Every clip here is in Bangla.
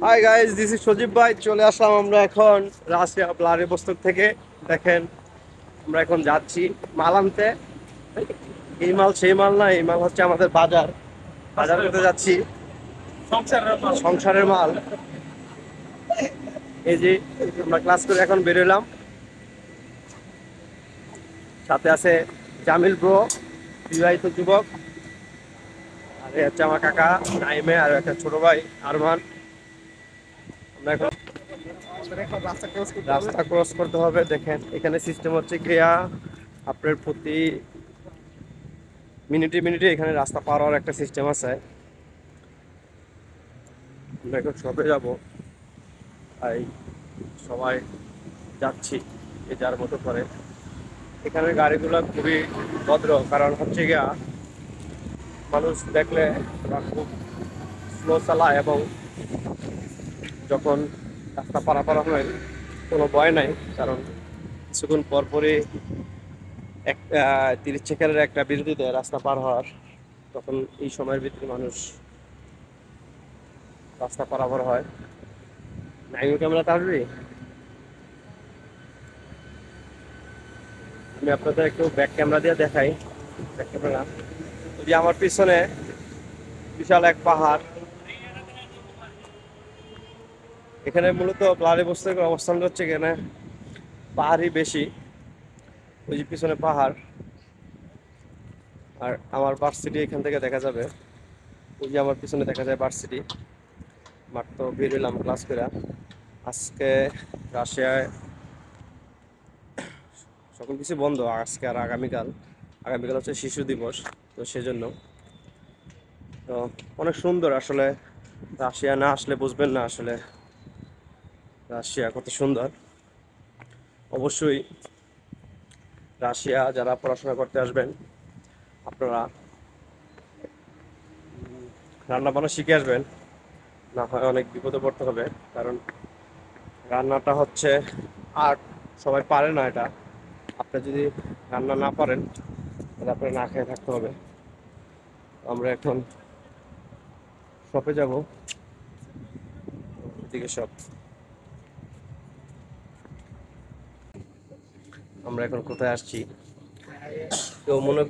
হাই গাইস, দিস ইজ সজীব ভাই। চলে আসলাম আমরা এখন রাশিয়া ব্লাডিভস্টক থেকে। দেখেন, আমরা এখন যাচ্ছি মাল আনতে। এই মাল সেই মাল না, এই মাল হচ্ছে আমাদের বাজার বাজার করতে যাচ্ছি। সংসারের মাল। এই যে আমরা ক্লাস করে এখন বেরোলাম। সাথে আছে জামিল ব্রো, বিবাহিত যুবক। আর এই হচ্ছে আমার কাকা নাইমে, আর একটা ছোট ভাই আরমান। আমরা এখন রাস্তা ক্রস করতে হবে। দেখেন, এখানে সিস্টেম হচ্ছে গিয়া আপনার প্রতি মিনিটে মিনিটে এখানে রাস্তা পার হওয়ার একটা সিস্টেম আছে। আমরা এখন শপে যাব, তাই সবাই যাচ্ছি যে যার মতো করে। এখানে গাড়িগুলো খুবই ভদ্র, কারণ হচ্ছে গিয়া মানুষ দেখলে ওরা খুব স্লো চালায়, এবং যখন রাস্তা পারাপার হয় কোনো ভয় নাই, কারণ কিছুক্ষণ পরপরই এক 30 সেকেন্ডের একটা বিরতি দেয় রাস্তা পার হওয়ার। তখন এই সময়ের ভিতরে মানুষ রাস্তা পারাপার হয়। নাইও ক্যামেরা আসবে। আমি আপনাদের একটু ব্যাক ক্যামেরা দিয়ে দেখাই। ব্যাক ক্যামেরা, ওই যে আমার পিছনে বিশাল এক পাহাড়। এখানে মূলত ব্লাডিভস্টকের অবস্থান হচ্ছে এখানে পাহাড়ই বেশি। ওই যে পিছনে পাহাড়, আর আমার ভার্সিটি এখান থেকে দেখা যাবে। ওই যে আমার পিছনে দেখা যায় ভার্সিটি। মাত্র বেরোলাম ক্লাস করে। আজকে রাশিয়ায় সকল কিছু বন্ধ আজকে আর আগামীকাল। আগামীকাল হচ্ছে শিশু দিবস, তো সেজন্য। তো অনেক সুন্দর আসলে। রাশিয়া না আসলে বুঝবেন না আসলে রাশিয়া কত সুন্দর। অবশ্যই রাশিয়া যারা পড়াশোনা করতে আসবেন, আপনারা রান্না বান্না শিখে আসবেন, না হয় অনেক বিপদে পড়তে হবে। কারণ রান্নাটা হচ্ছে আর্ট, সবাই পারে না এটা। আপনি যদি রান্না না পারেন তাহলে আপনার না খেয়ে থাকতে হবে। আমরা এখন শপে যাব, এদিকে শপ। আমরা এখন কোথায় আসছি, কেউ মনে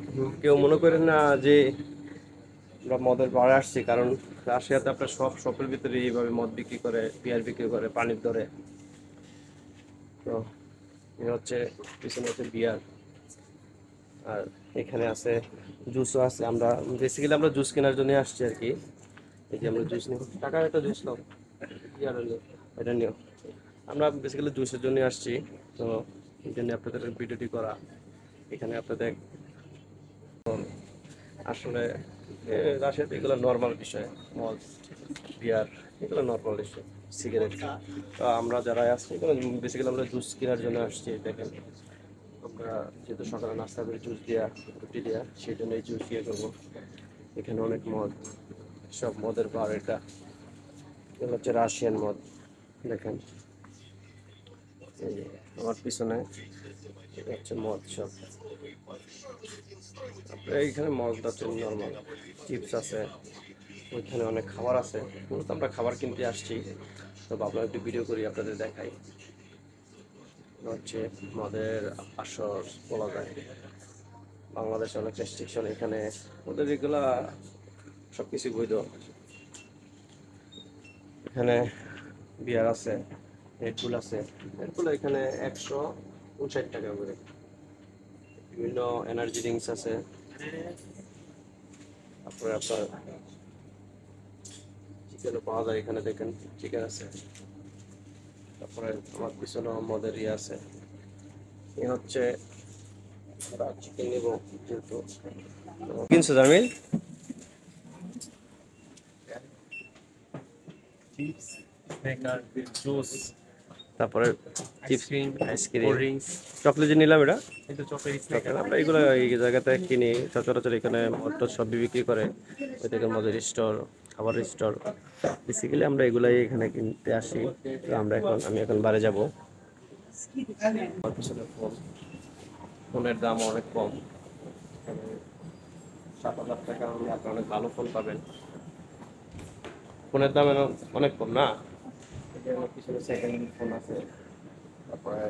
কেউ মনে করেন না যে আমরা মদের বারে আসছি, কারণ রাশিয়াতে আপনার সব শপের ভিতরে এইভাবে মদ বিক্রি করে, বিয়ার বিক্রি করে পানির দরে। তো এ হচ্ছে পিছনে হচ্ছে বিয়ার, আর এখানে আছে জুসও আছে। আমরা বেসিক্যালি আমরা জুস কেনার জন্য আসছি আর কি। এই যে আমরা জুস নিব, টাকা একটা জুস নাও, বিয়ার হলো এটা নিও। আমরা বেসিক্যালি জুসের জন্য আসছি। তো এই জন্য আপনাদের ভিডিওটি করা। এখানে আপনাদের আসলে রাশিয়াতে এগুলো নর্মাল বিষয়। মদ, বিয়ার, এগুলো নর্মাল বিষয়। সিগারেট। তো আমরা যারা আসছি এগুলো বেসিক্যালি আমরা জুস কেনার জন্য আসছি। দেখেন, আমরা যেহেতু সকালে নাস্তা করি জুস দেওয়া, রুটি দেওয়া, সেই জন্য এই জুস দিয়ে করবো। এখানে অনেক মদ, সব মদের বার এটা। এগুলো হচ্ছে রাশিয়ান মদ। দেখেন, এই যে আমার পিছনে এটা হচ্ছে মদ সব। আপনার এইখানে মদ হচ্ছে নর্মাল। চিপস আছে, ওইখানে অনেক খাবার আছে। মূলত আমরা খাবার কিনতে আসছি, তো ভাবলাম একটু ভিডিও করি আপনাদের দেখাই। হচ্ছে মদের আসর বলা যায়। বাংলাদেশে অনেক রেস্ট্রিকশন, এখানে ওদের এগুলা সবকিছু বৈধ। এখানে বিয়ার আছে, রেডবুল আছে। রেডবুল এখানে 159 টাকা করে। বিভিন্ন এনার্জি ড্রিঙ্কস আছে। তারপরে আপনার চিকেনও পাওয়া যায় এখানে, দেখেন চিকেন আছে। তারপরে আমার পিছনে মদের ইয়ে আছে। এ হচ্ছে চিকেন নেব যেহেতু। কিনছো জামিল? চিপস, স্ন্যাকার, জুস, তারপরে chips, ice cream, ice cream, cold drinks, chocolate যে নিলাম এটা। এই তো চকলেট চকলেট স্ন্যাকার। আমরা এগুলো এই জায়গাতে কিনি সচরাচর। এখানে মদ সবই বিক্রি করে। ওই থেকে মদের স্টোর, খাবারের স্টোর। বেসিক্যালি আমরা এগুলাই এখানে কিনতে আসি। তো আমি এখন বাড়ি যাব। আমার পিছনে ফোন, ফোনের দাম অনেক কম। 7,000 টাকা হলে আপনি অনেক ভালো ফোন পাবেন। ফোনের দাম অনেক কম না? পিছনে সেকেন্ড ফোন আছে, তারপরে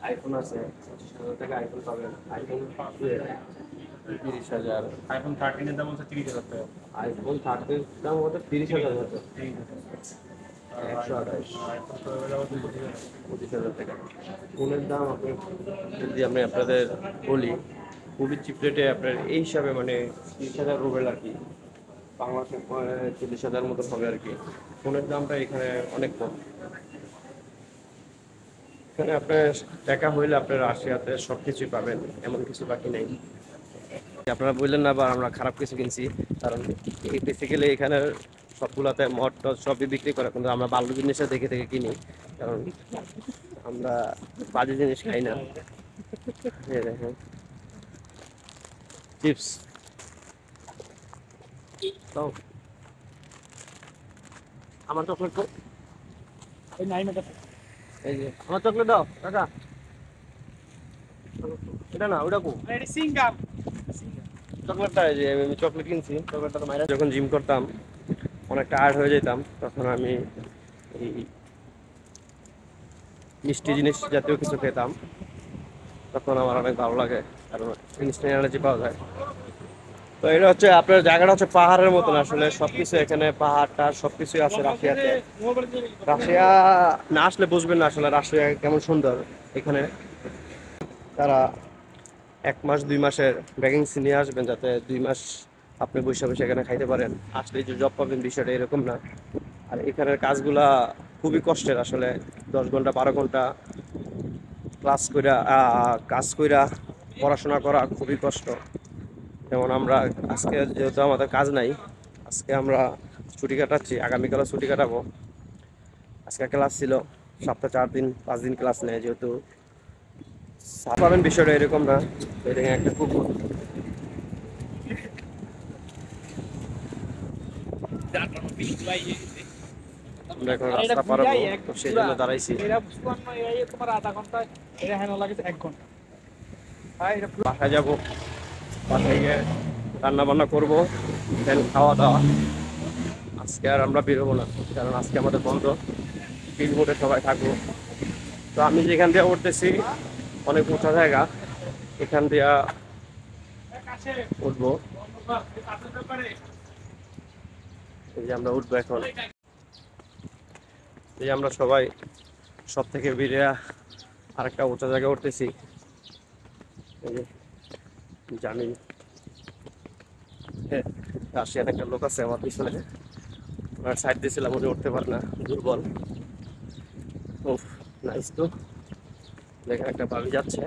আইফোন আছে, 25,000 টাকা আইফোন পাবেন। আইফোন 30,000। আইফোন 13 এর দাম হচ্ছে 30,000 টাকা। আইফোন 30 দাম হতো 30,000 হতো, 30,000। 128। আইফোন 12 এর দাম হচ্ছে 25,000। 25,000 টাকা। ফোনের দাম আপনি যদি আমি আপনাদের বলি, খুবই চিপ রেটে আপনার এই হিসাবে মানে 30,000 রুবেল আর কি, বাংলাদেশে 40,000 মতো হবে আর কি। ফোনের দামটা এখানে অনেক কম। এখানে আপনার টাকা হইলে আপনার রাশিয়াতে সব কিছুই পাবেন, এমন কিছু বাকি নেই। আপনারা বললেন না বা আমরা খারাপ কিছু কিনছি, কারণ বেসিক্যালি এখানে সবগুলাতে মদ টদ সবই বিক্রি করে, কিন্তু আমরা ভালো জিনিসটা দেখে দেখে কিনি, কারণ আমরা বাজে জিনিস খাই না। এই দেখেন চিপস দাও, আমার চকলেট তো, এই নাই মেটা। এই যে আমার চকলেট দাও কাকা, এটা না ওটা কো এটা সিঙ্গাম। চকলেটটা, এই যে আমি চকলেট কিনছি, চকলেটটা তো মাইরা যখন জিম করতাম অনেক টায়ার্ড হয়ে যেতাম, তখন আমি এই মিষ্টি জিনিস জাতীয় কিছু খেতাম, তখন আমার অনেক ভালো লাগে, কারণ ইনস্ট্যান্ট এনার্জি পাওয়া যায়। তো এটা হচ্ছে আপনার জায়গাটা হচ্ছে পাহাড়ের মতন, আসলে সবকিছু এখানে পাহাড়টা সবকিছু আছে রাশিয়াতে। রাশিয়া না আসলে বুঝবেন না আসলে রাশিয়া কেমন সুন্দর। এখানে তারা 1 মাস 2 মাসের ভ্যাকেন্সি নিয়ে আসবেন, যাতে 2 মাস আপনি বসে বসে এখানে খাইতে পারেন, আসলে যে জব পাবেন বিষয়টা এরকম না। আর এখানের কাজগুলা খুবই কষ্টের, আসলে 10 ঘন্টা 12 ঘন্টা ক্লাস কইরা কাজ কইরা পড়াশোনা করা খুবই কষ্ট। যেমন আমরা আজকে যেহেতু আমাদের কাজ নাই, আজকে আমরা ছুটি কাটাচ্ছি, আগামীকালও ছুটি কাটাবো। আজকে ক্লাস ছিল, সপ্তাহে 4 দিন 5 দিন ক্লাস নেয়, যেহেতু পাবেন বিষয়টা এরকম না। এরকম একটা কুকুর, আমরা এখন রাস্তা পারাবো, তো সেই জন্য দাঁড়াইছি। তোমার আধা ঘন্টা, এটা হ্যাঁ লাগে 1 ঘন্টা। বাসায় যাবো, বাসায় গিয়ে রান্না বান্না করবো, দেন খাওয়া দাওয়া। আজকে আর আমরা বেরোবো না, কারণ আজকে আমাদের বন্ধ, বিলবোর্ডে সবাই থাকবো। তো আমি যেখান দিয়ে উঠতেছি অনেক উঁচা জায়গা, এখান দিয়ে উঠবো। এই যে আমরা উঠবো এখন, এই আমরা সবাই সব থেকে বেরিয়ে আরেকটা উঁচা জায়গায় উঠতেছি। এই যে জানি রাশিয়ার একটা লোক আছে আমার পিছনে, ওনার সাইড দিয়েছিলাম, উনি উঠতে পারে না, দুর্বল। উফ নাইস। তো দেখেন একটা বাবি যাচ্ছে,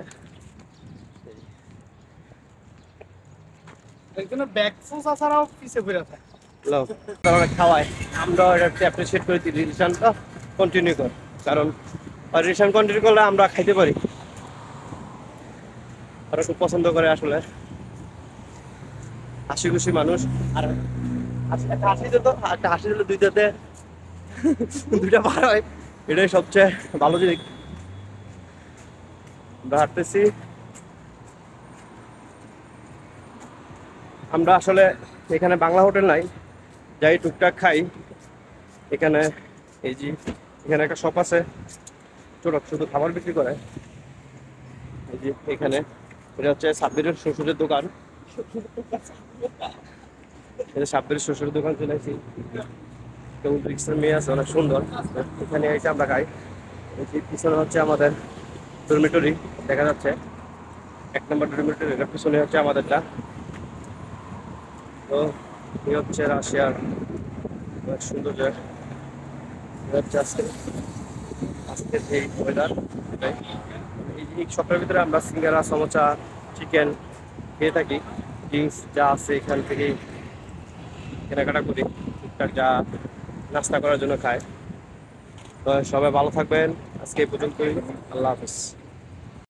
একজনের ব্যাক ফুস আসারাও পিছে ঘুরে থাকে। তারা খাওয়ায়, আমরা এটা অ্যাপ্রিসিয়েট করি, রিলেশনটা কন্টিনিউ কর, কারণ রিলেশন কন্টিনিউ করলে আমরা খাইতে পারি। ওরা খুব পছন্দ করে আসলে, হাসি খুশি মানুষ। আর একটা হাসি দিত, একটা হাসি দিলে দুইটাতে দুইটা পার হয়, এটাই সবচেয়ে ভালো জিনিস। আমরা হাঁটতেছি, আমরা আসলে এখানে বাংলা হোটেল নাই, যাই টুকটাক খাই। এখানে এই যে এখানে একটা শপ আছে, ছোট শুধু খাবার বিক্রি করে। এই যে এখানে এটা হচ্ছে সাব্বিরের শ্বশুরের দোকান, এটা সাব্বিরের শ্বশুরের দোকান চলে আসি। কেউ রিক্সার মেয়ে আছে অনেক সুন্দর, এখানে এসে আমরা খাই। এই যে পিছনে হচ্ছে আমাদের ডরমিটরি দেখা যাচ্ছে, 1 নম্বর ডরমিটরি, এটার পিছনে হচ্ছে আমাদেরটা। তো এই হচ্ছে রাশিয়ার সুন্দর জায়গা, আজকের এই ওয়েদার। এটাই এই শপের ভিতরে আমরা সিঙ্গারা, সমোসা, চিকেন খেয়ে থাকি, ড্রিঙ্কস যা আছে এখান থেকেই কেনাকাটা করি, টুকটাক যা নাস্তা করার জন্য খাই। তো সবাই ভালো থাকবেন, আজকে এই পর্যন্তই, আল্লাহ হাফিজ।